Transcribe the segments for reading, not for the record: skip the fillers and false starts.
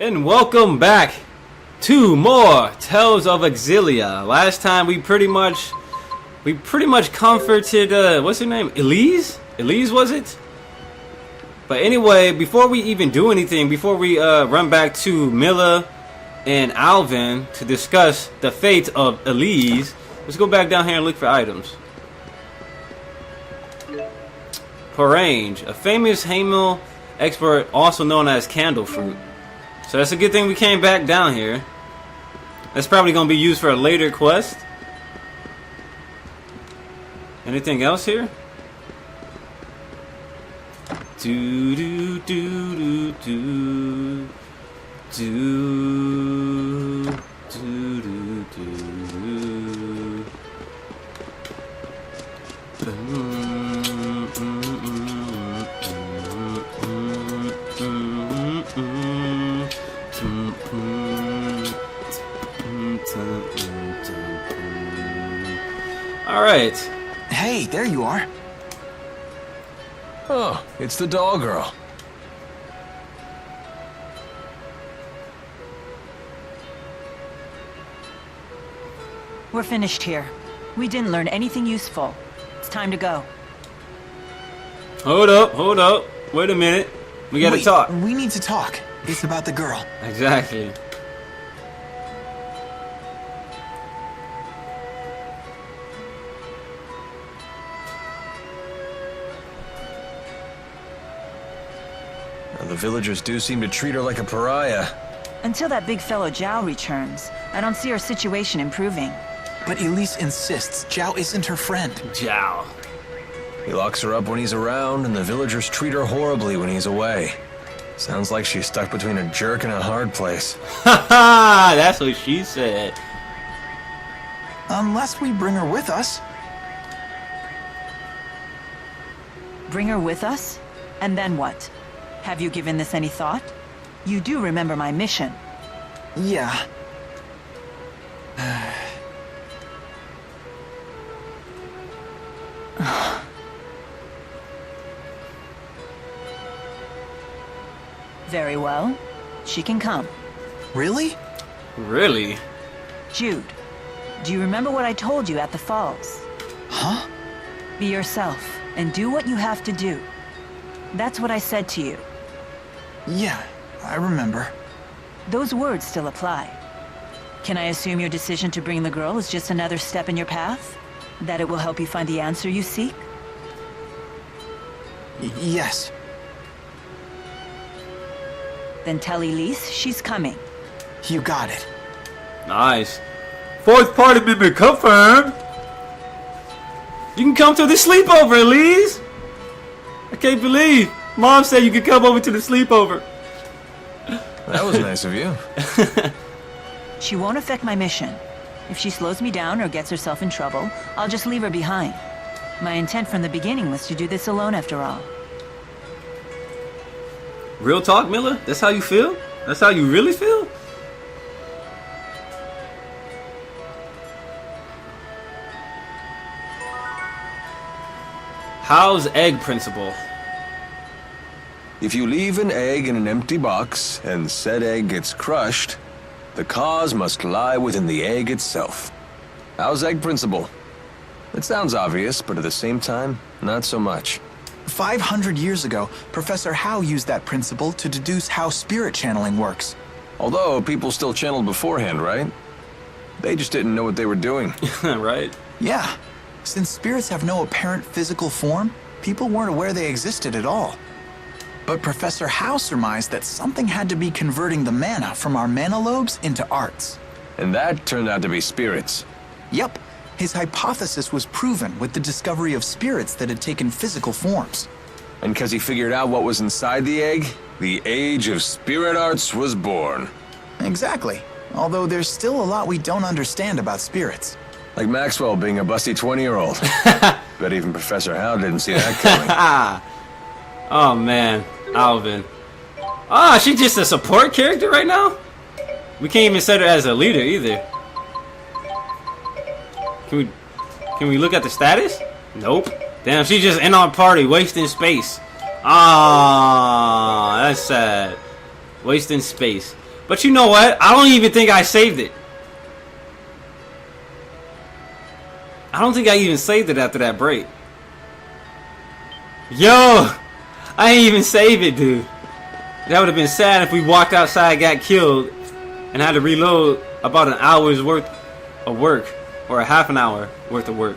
And welcome back to more Tales of Xillia. Last time we pretty much comforted what's her name? Elise? Elise, was it? But anyway, before we even do anything, before we run back to Milla and Alvin to discuss the fate of Elise, let's go back down here and look for items. Porange, a famous Hamel expert also known as candle fruit. So that's a good thing we came back down here. That's probably going to be used for a later quest. Anything else here? Do do do do do do do do do. All right. Hey, there you are. Oh, it's the doll girl. We're finished here. We didn't learn anything useful. It's time to go. Hold up. Wait a minute. We gotta talk. We need to talk. It's about the girl. Exactly. Now, the villagers do seem to treat her like a pariah. Until that big fellow Zhao returns, I don't see our situation improving. But Elise insists Zhao isn't her friend. Zhao. He locks her up when he's around, and the villagers treat her horribly when he's away. Sounds like she's stuck between a jerk and a hard place. Haha, that's what she said. Unless we bring her with us. Bring her with us? And then what? Have you given this any thought? You do remember my mission. Yeah. Very well. She can come. Really? Really? Jude, do you remember what I told you at the falls? Huh? Be yourself and do what you have to do. That's what I said to you. Yeah, I remember. Those words still apply. Can I assume your decision to bring the girl is just another step in your path? That it will help you find the answer you seek? Yes. Then tell Elise she's coming. You got it. Nice. Fourth party member confirmed. You can come to the sleepover, Elise. I can't believe Mom said you could come over to the sleepover. That was nice of you. She won't affect my mission. If she slows me down or gets herself in trouble, I'll just leave her behind. My intent from the beginning was to do this alone after all. Real talk, Milla? That's how you feel? That's how you really feel? How's egg principle? If you leave an egg in an empty box, and said egg gets crushed, the cause must lie within the egg itself. How's egg principle? It sounds obvious, but at the same time, not so much. 500 years ago, Professor Howe used that principle to deduce how spirit channeling works. Although, people still channeled beforehand, right? They just didn't know what they were doing. Right? Yeah. Since spirits have no apparent physical form, people weren't aware they existed at all. But Professor Howe surmised that something had to be converting the mana from our mana lobes into arts. And that turned out to be spirits. Yep. His hypothesis was proven with the discovery of spirits that had taken physical forms. And because he figured out what was inside the egg, the age of spirit arts was born. Exactly. Although there's still a lot we don't understand about spirits. Like Maxwell being a busty 20-year-old. Bet even Professor Howe didn't see that coming. Oh man, Alvin. Ah, she's just a support character right now? We can't even set her as a leader either. Can we look at the status? Nope. Damn, she's just in our party, wasting space. Ah, that's sad. Wasting space. But you know what? I don't even think I saved it. I don't think I even saved it after that break. Yo! I ain't even save it, dude. That would have been sad if we walked outside, got killed, and had to reload about an hour's worth of work. Or a half an hour worth of work.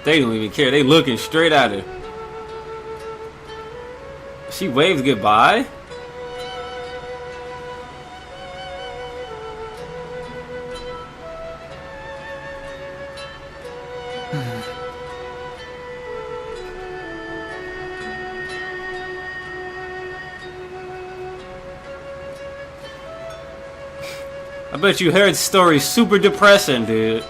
They don't even care. They looking straight at her. She waved goodbye. I bet you her story's super depressing, dude.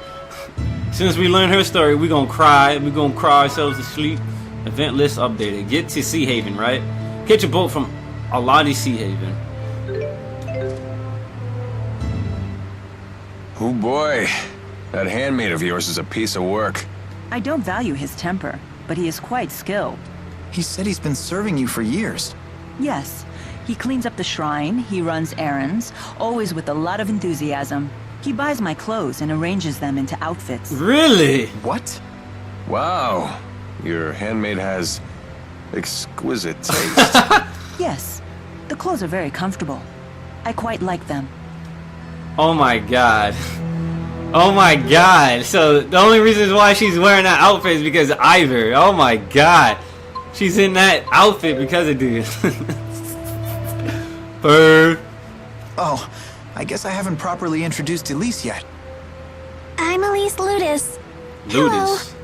As soon as we learn her story, we gonna cry. We gonna cry ourselves to sleep. Event list updated. Get to Sea Haven, right? Catch a boat from Aladi Sea Haven. Oh boy, that handmaid of yours is a piece of work. I don't value his temper, but he is quite skilled. He said he's been serving you for years. Yes, he cleans up the shrine, he runs errands, always with a lot of enthusiasm. He buys my clothes and arranges them into outfits. Really? What? Wow, your handmaid has exquisite taste. Yes, the clothes are very comfortable. I quite like them. Oh my god. Oh my god. So the only reason why she's wearing that outfit is because of Ivor. Oh my god. She's in that outfit because of dude. Bird. Oh, I guess I haven't properly introduced Elise yet. I'm Elise Ludus. Ludus.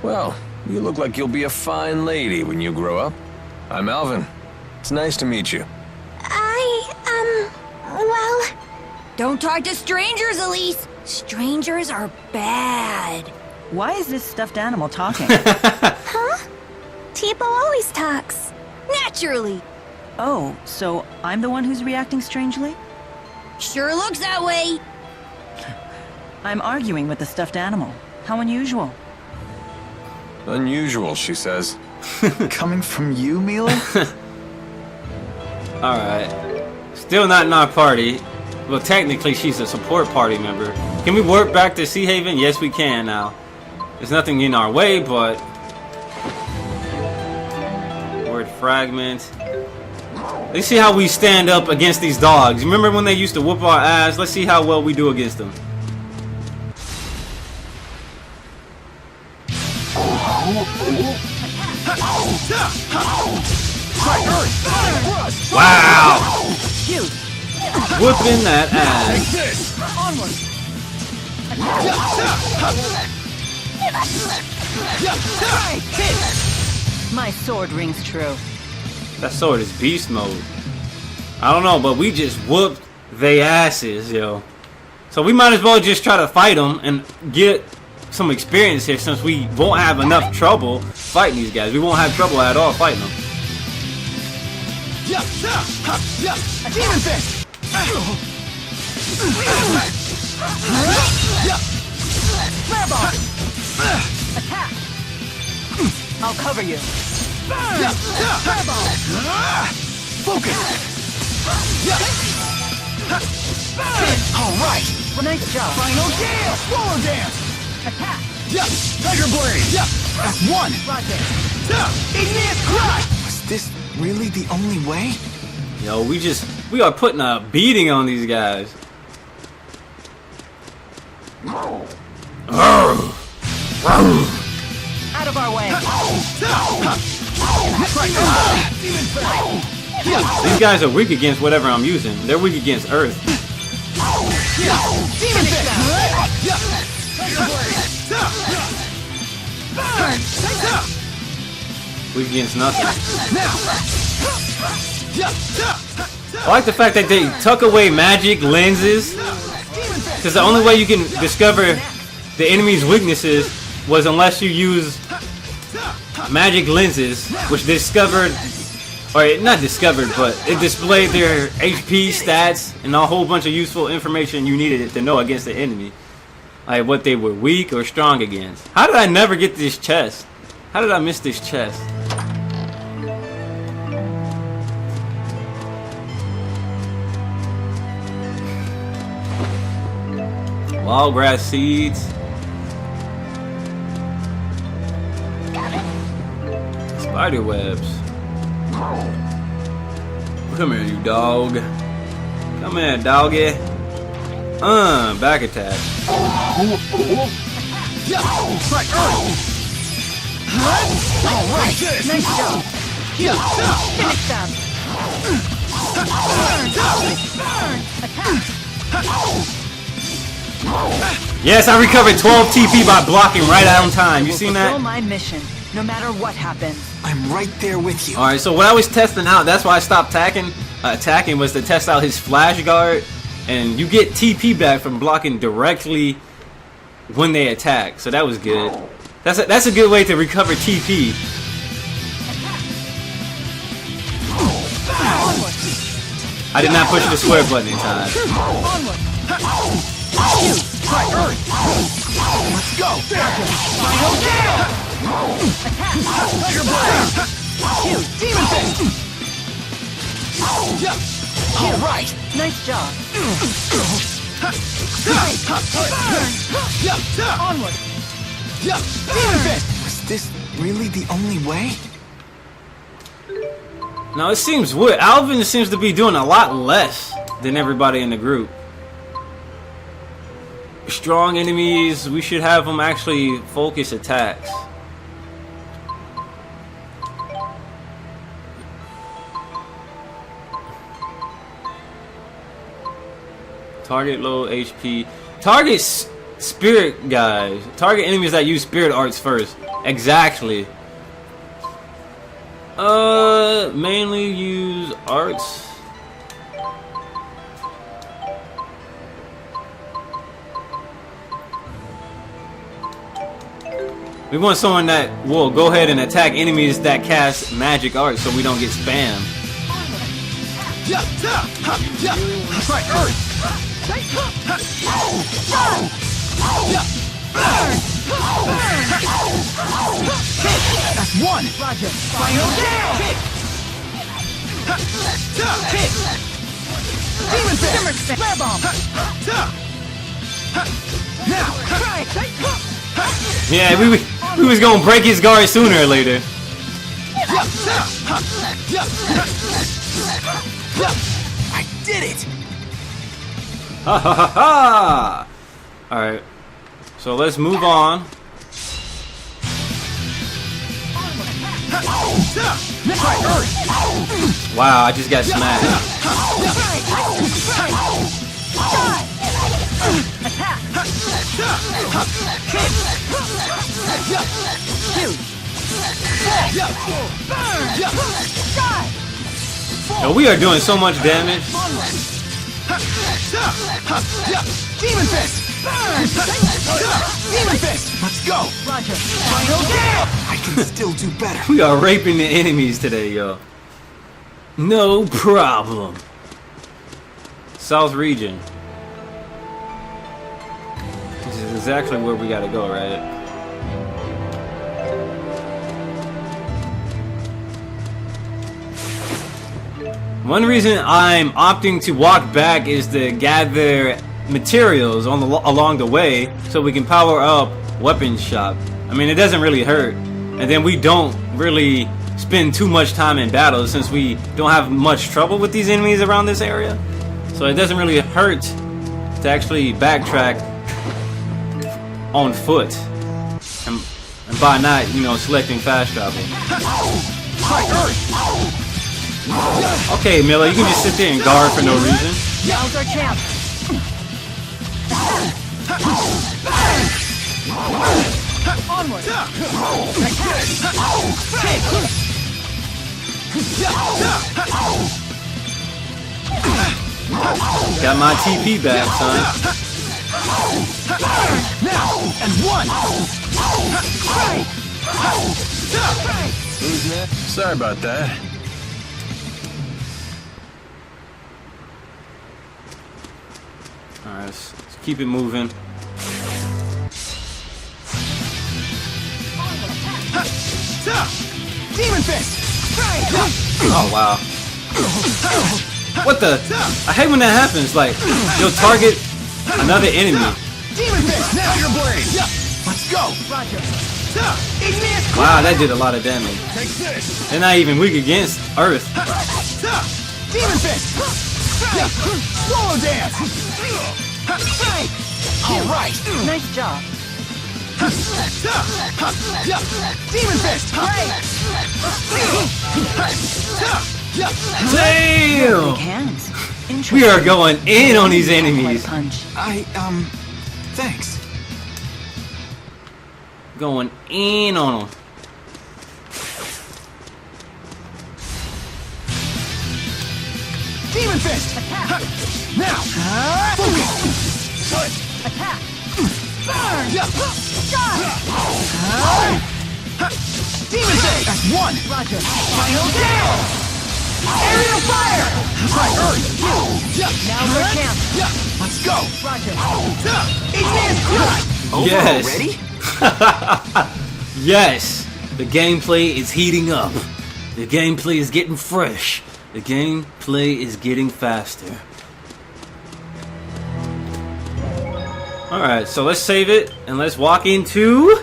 Well, you look like you'll be a fine lady when you grow up. I'm Alvin. It's nice to meet you. Well... Don't talk to strangers, Elise. Strangers are bad. Why is this stuffed animal talking? Huh? Tipo always talks. Naturally. Oh, so I'm the one who's reacting strangely? Sure looks that way. I'm arguing with the stuffed animal. How unusual. Unusual, she says. Coming from you, Mila? Alright. Still not in our party. Well, technically, she's a support party member. Can we warp back to Sea Haven? Yes, we can now. There's nothing in our way, but... Word fragment. Let's see how we stand up against these dogs. Remember when they used to whoop our ass? Let's see how well we do against them. Wow! Whooping that ass. My sword rings true. That sword is beast mode. I don't know, but we just whooped they asses, yo. So we might as well just try to fight them and get some experience here, since we won't have enough trouble fighting these guys. We won't have trouble at all fighting them. Demon Fist! Attack! I'll cover you. Focus! Alright! Nice job. Final dance! Roller dance! Attack! Tiger Blade! That's one! Roger. Igneous Crush! Was this really the only way? Yo, we are putting a beating on these guys. Out of our way. These guys are weak against whatever I'm using. They're weak against Earth. Weak against nothing. I like the fact that they tuck away magic lenses, because the only way you can discover the enemy's weaknesses was unless you use magic lenses, which discovered, or not discovered, but it displayed their HP stats and a whole bunch of useful information you needed to know against the enemy, like what they were weak or strong against. How did I never get this chest? How did I miss this chest? Wild grass seeds. Spider webs. Come here, you dog. Come here, doggy. Back attack. Alright! Nice job. Finish them. Yes, I recovered 12 TP by blocking right on time. You seen Fulfill that? my mission, no matter what happens. I'm right there with you. Alright, so what I was testing out, that's why I stopped attacking, was to test out his flash guard. And you get TP back from blocking directly when they attack. So that was good. That's a good way to recover TP. I did not push the square button in time. Let's go. Demon Fist! All right. Nice job. Onward! Demon Fist. Was this really the only way? Now it seems weird. Alvin seems to be doing a lot less than everybody in the group. Strong enemies, we should have them actually focus attacks. Target low HP. Target spirit guys. Target enemies that use spirit arts first. Exactly. Mainly use arts. We want someone that will go ahead and attack enemies that cast magic arts so we don't get spammed. Try Earth. That's one. Roger. Final kick! Demon Fist! Flare Bomb! Now. Yeah, we was gonna break his guard sooner or later. I did it. Ha ha ha ha! Alright. So let's move on. Wow, I just got smashed. Yo, we are doing so much damage. Demon Fist. Demon Fist. Let's go. Roger. I can still do better. We are raping the enemies today, yo. No problem. South region. This is exactly where we gotta go, right? One reason I'm opting to walk back is to gather materials along the way so we can power up weapons shop. I mean, it doesn't really hurt. And then we don't really spend too much time in battle since we don't have much trouble with these enemies around this area. So it doesn't really hurt to actually backtrack on foot. And by not, you know, selecting fast travel. Okay, Miller, you can just sit there and guard for no reason. Now's our chance. Onward! Got my TP back, son. Now and one. Sorry about that. Alright, let's keep it moving. Demon Fist. Oh, wow. What the? I hate when that happens. Like, you'll target another enemy, Demon Fist! Now your blade! Yeah. Let's go! Roger. Igneous Wow, that did a lot of damage. Take this! They're not even weak against Earth. Demon Fist! Yeah. Swallow Dance! Alright! Nice job. Demon Fist! Damn! Big hands. We are going in on these One enemies. punch. Thanks. Going in on them. Demon Fist! Attack. Now! Focus! Attack. Demon Fist! That's one! Roger. Final Gale! Aerial Fire! Try Earth! Now we're camp. Let's go! Roger. Igneous Crush! Yes. Ready? Yes. The gameplay is heating up. The gameplay is getting fresh. The gameplay is getting faster. Alright, so let's save it and let's walk into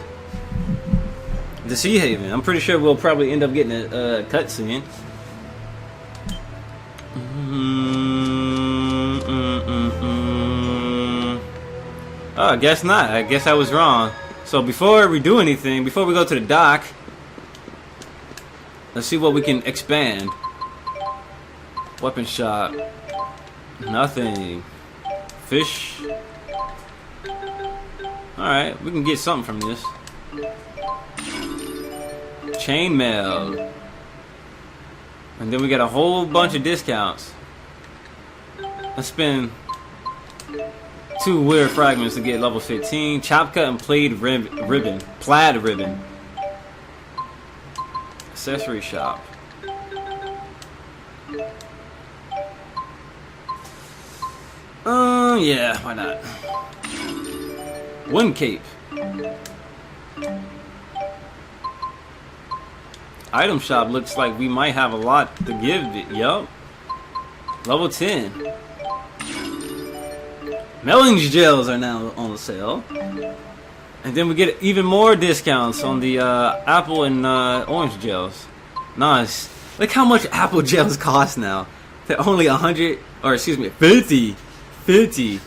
the Sea Haven. I'm pretty sure we'll probably end up getting a cutscene. Oh, I guess not. I guess I was wrong. So before we do anything, before we go to the dock, let's see what we can expand. Weapon shop. Nothing. Fish. Alright, we can get something from this. Chainmail. And then we got a whole bunch of discounts. Let's spend 2 weird fragments to get level 15. Chop cut and plaid ribbon. Plaid ribbon. Accessory shop. Yeah, why not? Wind cape. Item shop looks like we might have a lot to give it. Yup. Level 10. Melons gels are now on sale. And then we get even more discounts on the apple and orange gels. Nice. Look how much apple gels cost now. They're only 100, or excuse me, 50. 50.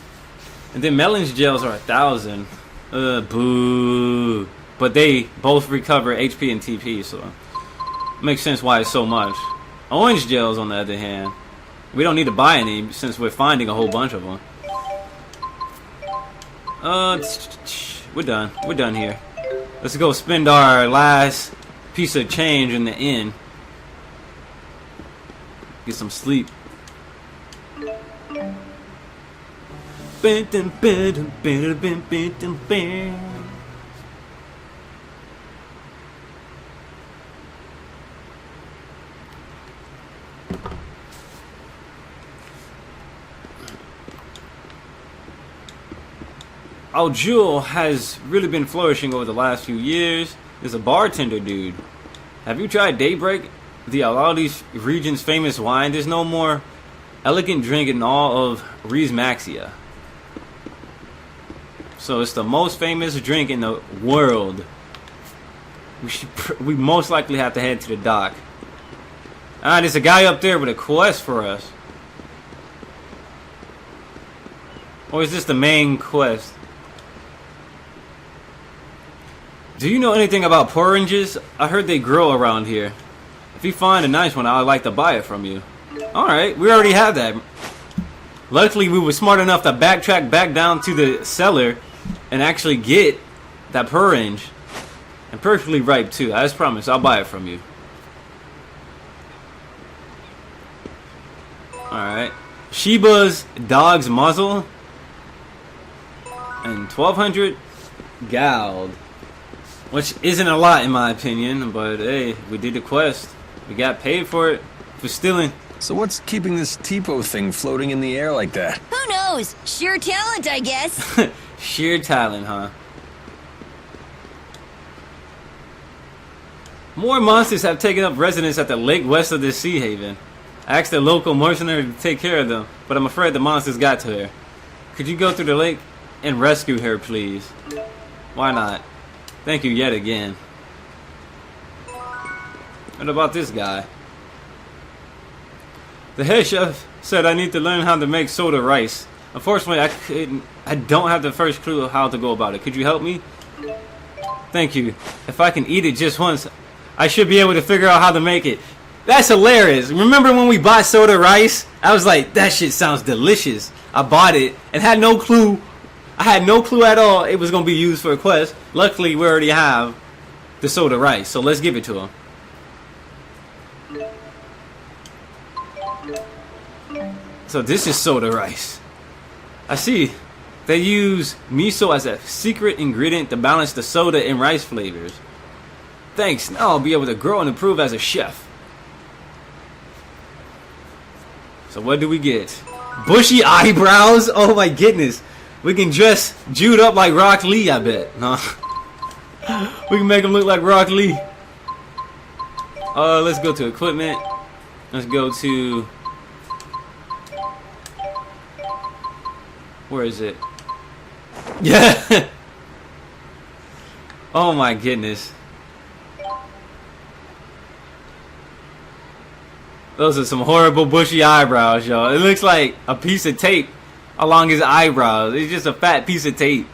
And then melons gels are 1,000. Boo. But they both recover HP and TP, so makes sense why it's so much. Orange gels, on the other hand, we don't need to buy any since we're finding a whole bunch of them. We're done. We're done here. Let's go spend our last piece of change in the inn. Get some sleep. Oh, Jewel has really been flourishing over the last few years. There's a bartender dude. Have you tried Daybreak? The Alaudis region's famous wine. There's no more elegant drink in all of Res Maxia. So it's the most famous drink in the world. We most likely have to head to the dock. There's a guy up there with a quest for us. Or is this the main quest? Do you know anything about porridges? I heard they grow around here. If you find a nice one, I'd like to buy it from you. Alright, we already have that. Luckily, we were smart enough to backtrack back down to the cellar and actually get that porridge. And perfectly ripe too. I just promise, I'll buy it from you. Alright. Sheba's dog's muzzle. And 1,200 gold. Which isn't a lot in my opinion, but hey, we did the quest. We got paid for it, for stealing. So what's keeping this Tipo thing floating in the air like that? Who knows? Sheer talent, I guess. Sheer talent, huh? More monsters have taken up residence at the lake west of the Sea Haven. I asked the local mercenary to take care of them, but I'm afraid the monsters got to her. Could you go through the lake? and rescue her, please. Why not? Thank you yet again. What about this guy? The head chef said I need to learn how to make soda rice. Unfortunately, I don't have the first clue of how to go about it. Could you help me? Thank you. If I can eat it just once, I should be able to figure out how to make it. That's hilarious. Remember when we bought soda rice? I was like, that shit sounds delicious. I bought it and had no clue. I had no clue at all it was going to be used for a quest. Luckily, we already have the soda rice, so let's give it to him. So this is soda rice. I see. They use miso as a secret ingredient to balance the soda and rice flavors. Thanks. Now I'll be able to grow and improve as a chef. So what do we get? Bushy eyebrows? Oh my goodness. We can dress Jude up like Rock Lee, I bet. No. We can make him look like Rock Lee. Let's go to equipment. Let's go to... Where is it? Yeah. Oh my goodness. Those are some horrible bushy eyebrows, y'all. It looks like a piece of tape along his eyebrows. It's just a fat piece of tape.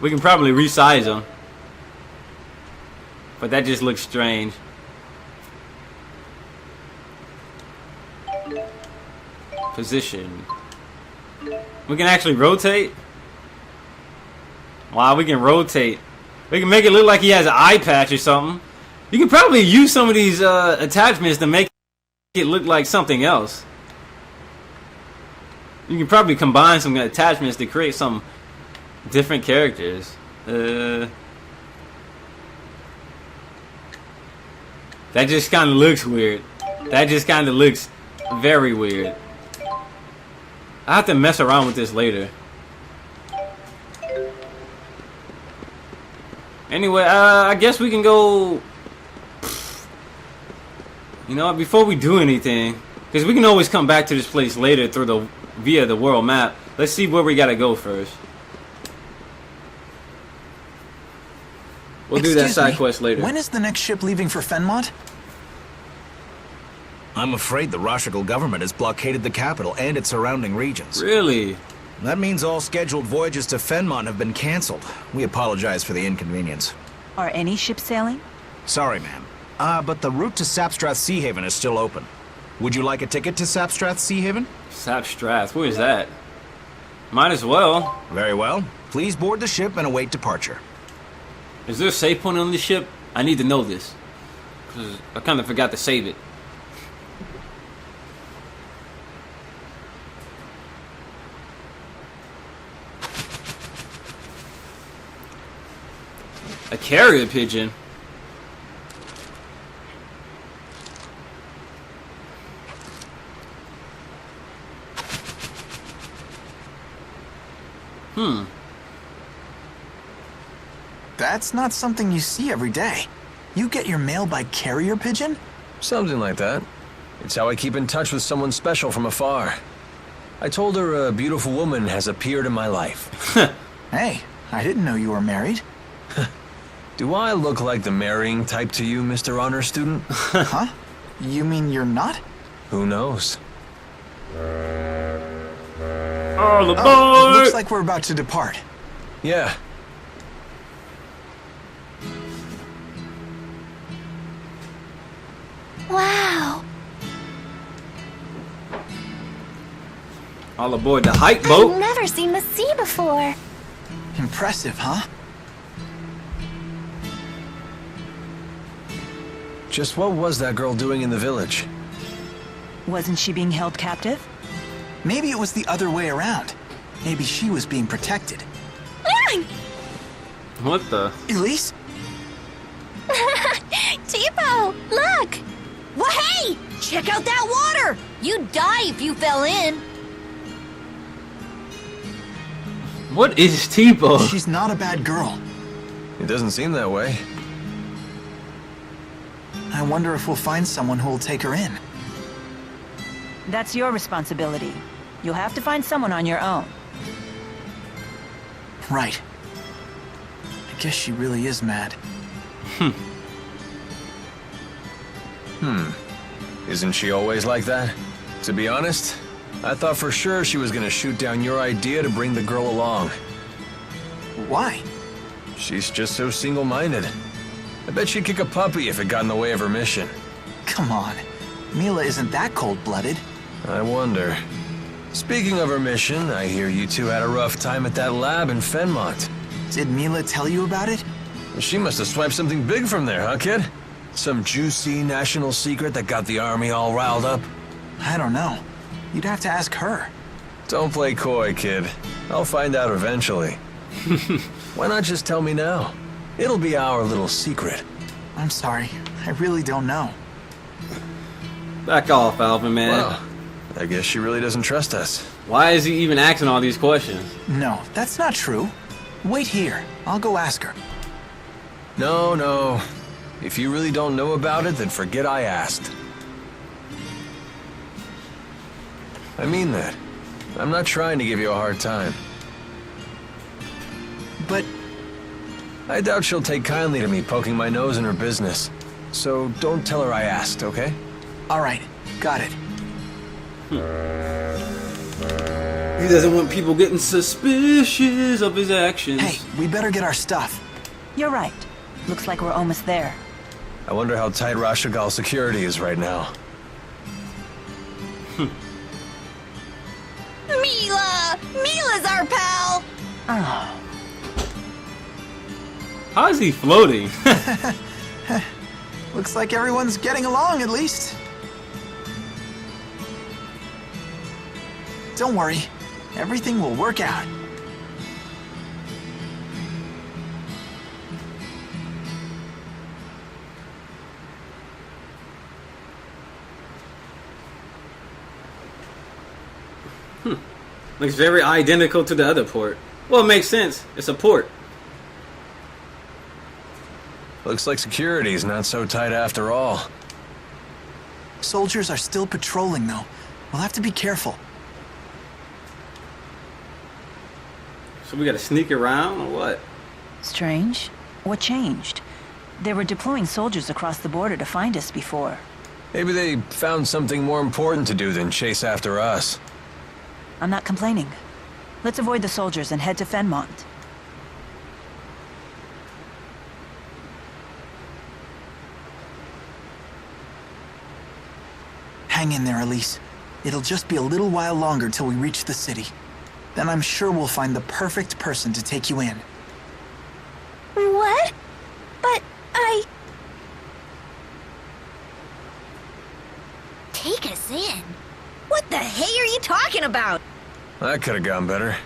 We can probably resize them. But that just looks strange. Position. We can actually rotate. Wow, we can rotate. We can make it look like he has an eye patch or something. You can probably use some of these attachments to make it look like something else. You can probably combine some attachments to create some different characters. That just kind of looks weird. That just kind of looks very weird. I have to mess around with this later. Anyway, I guess we can go... You know, before we do anything, because we can always come back to this place later through via the world map. Let's see where we gotta go first. We'll do that side quest later. When is the next ship leaving for Fenmont? I'm afraid the Rashigal government has blockaded the capital and its surrounding regions. Really? That means all scheduled voyages to Fenmont have been cancelled. We apologize for the inconvenience. Are any ships sailing? Sorry, ma'am. But the route to Sapstrath Sea Haven is still open. Would you like a ticket to Sapstrath Sea Haven? Sapstrath, where is that? Might as well. Very well. Please board the ship and await departure. Is there a save point on this ship? I need to know this. 'Cause I kind of forgot to save it. A carrier pigeon? That's not something you see every day. You get your mail by carrier pigeon? Something like that. It's how I keep in touch with someone special from afar. I told her a beautiful woman has appeared in my life. Hey, I didn't know you were married. Do I look like the marrying type to you, Mr. Honor Student? Huh? You mean you're not? Who knows? All aboard! Oh, it looks like we're about to depart. Yeah. Wow. All aboard the hike boat. I've never seen the sea before. Impressive, huh? Just what was that girl doing in the village? Wasn't she being held captive? Maybe it was the other way around. Maybe she was being protected. What the? Elise? Tipo, look! Well, hey! Check out that water! You'd die if you fell in. What is Tipo? She's not a bad girl. It doesn't seem that way. I wonder if we'll find someone who will take her in. That's your responsibility. You'll have to find someone on your own. Right. I guess she really is mad. Isn't she always like that? To be honest, I thought for sure she was gonna shoot down your idea to bring the girl along. Why? She's just so single-minded. I bet she'd kick a puppy if it got in the way of her mission. Come on. Mila isn't that cold-blooded. I wonder. Speaking of her mission, I hear you two had a rough time at that lab in Fenmont. Did Mila tell you about it? She must have swiped something big from there, huh, kid? Some juicy national secret that got the army all riled up? I don't know. You'd have to ask her. Don't play coy, kid. I'll find out eventually. Why not just tell me now? It'll be our little secret. I'm sorry. I really don't know. Back off, Alvin, man. Well, I guess she really doesn't trust us. Why is he even asking all these questions? No, that's not true. Wait here. I'll go ask her. No. If you really don't know about it, then forget I asked. I mean that. I'm not trying to give you a hard time. But I doubt she'll take kindly to me poking my nose in her business. So don't tell her I asked, okay? all right, got it. He doesn't want people getting suspicious of his actions. Hey, we better get our stuff. You're right. Looks like we're almost there. I wonder how tight Rashagal's security is right now. Mila! Mila's our pal! Oh, How is he floating? Looks like everyone's getting along at least. Don't worry, everything will work out. Looks very identical to the other port. Well, it makes sense. It's a port. Looks like security's not so tight after all. Soldiers are still patrolling though. We'll have to be careful. So we gotta sneak around or what? strange. What changed? They were deploying soldiers across the border to find us before. Maybe they found something more important to do than chase after us. I'm not complaining. Let's avoid the soldiers and head to Fenmont. Hang in there, Elise. It'll just be a little while longer till we reach the city. Then I'm sure we'll find the perfect person to take you in. What? But Take us in? What the hey are you talking about? That could have gone better.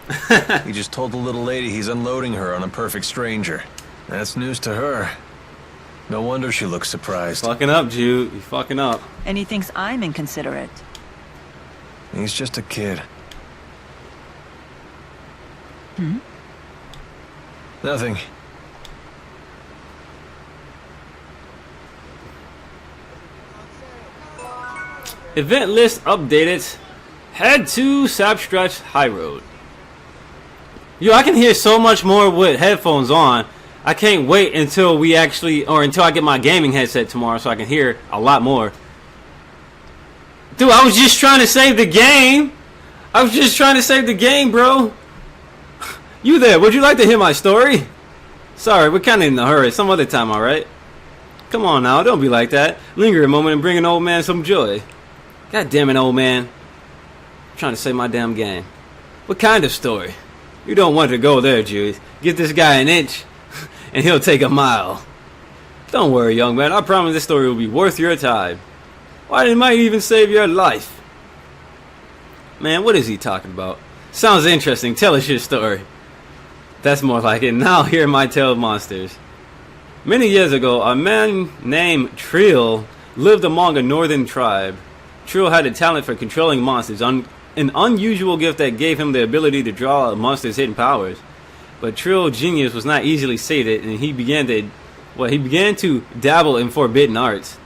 He just told the little lady he's unloading her on a perfect stranger. That's news to her. No wonder she looks surprised. Fucking up, Jude. You fucking up. And he thinks I'm inconsiderate. He's just a kid. Nothing. Event list updated. Head to Sapstratch High Road. Yo, I can hear so much more with headphones on. I can't wait until we actually, or until I get my gaming headset tomorrow so I can hear a lot more. Dude, I was just trying to save the game. I was just trying to save the game, bro. You there, would you like to hear my story? Sorry, we're kind of in a hurry. Some other time, alright? Come on now, don't be like that. Linger a moment and bring an old man some joy. God damn it, old man. I'm trying to save my damn game. What kind of story? You don't want to go there, Jude. Give this guy an inch, and he'll take a mile. Don't worry, young man. I promise this story will be worth your time. Why, it might even save your life. Man, what is he talking about? Sounds interesting. Tell us your story. That's more like it. Now hear my tale of monsters. Many years ago, a man named Trill lived among a northern tribe. Trill had a talent for controlling monsters, an unusual gift that gave him the ability to draw a monster's hidden powers. But Trill's genius was not easily sated, and he began to dabble in forbidden arts.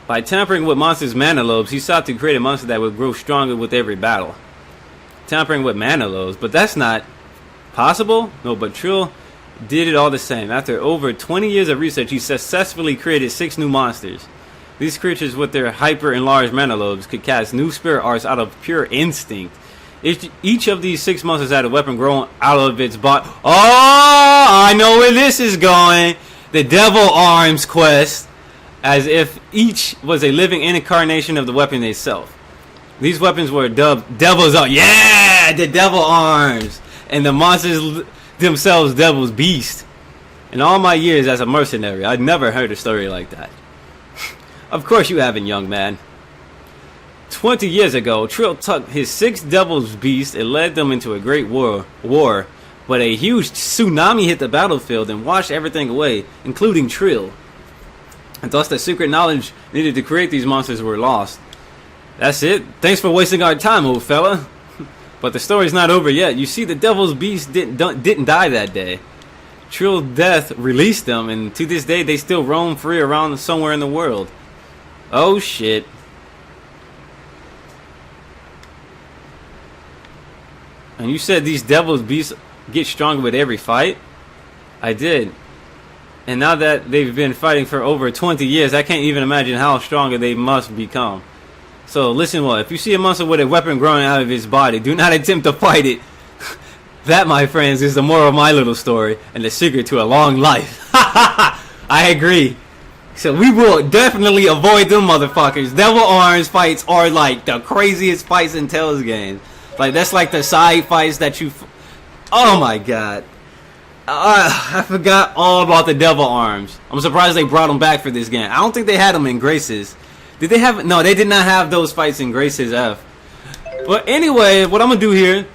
By tampering with monsters' mana lobes, he sought to create a monster that would grow stronger with every battle. Tampering with mana lobes, but that's not possible? No, but Trill did it all the same. After over 20 years of research, he successfully created 6 new monsters. These creatures with their hyper-enlarged mana lobes could cast new spirit arts out of pure instinct. Each of these 6 monsters had a weapon grown out of its body. Oh, I know where this is going. The Devil Arms quest. As if each was a living incarnation of the weapon itself. These weapons were dubbed Devil's Arms. Yeah, the Devil Arms. And the monsters themselves Devil's Beast. In all my years as a mercenary, I'd never heard a story like that. Of course you haven't, young man. 20 years ago, Trill took his 6 Devil's Beasts and led them into a great war, but a huge tsunami hit the battlefield and washed everything away, including Trill. And thus the secret knowledge needed to create these monsters were lost. That's it. Thanks for wasting our time, old fella. But the story's not over yet. You see, the Devil's Beast didn't die that day. Trill's death released them, and to this day they still roam free around somewhere in the world. Oh shit. And you said these Devil's Beasts get stronger with every fight? I did. And now that they've been fighting for over 20 years, I can't even imagine how stronger they must become. So listen well, if you see a monster with a weapon growing out of its body, do not attempt to fight it. That, my friends, is the moral of my little story and the secret to a long life. I agree. So we will definitely avoid them motherfuckers. Devil Arms fights are like the craziest fights in Tales games. Like, that's like the side fights that you... Oh my god. I forgot all about the Devil Arms. I'm surprised they brought them back for this game. I don't think they had them in Graces. Did they have... No, they did not have those fights in Graces F. But anyway, what I'm going to do here...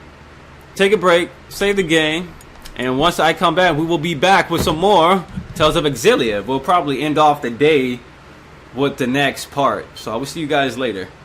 Take a break, save the game, and once I come back, we will be back with some more Tales of Xillia. We'll probably end off the day with the next part. So I will see you guys later.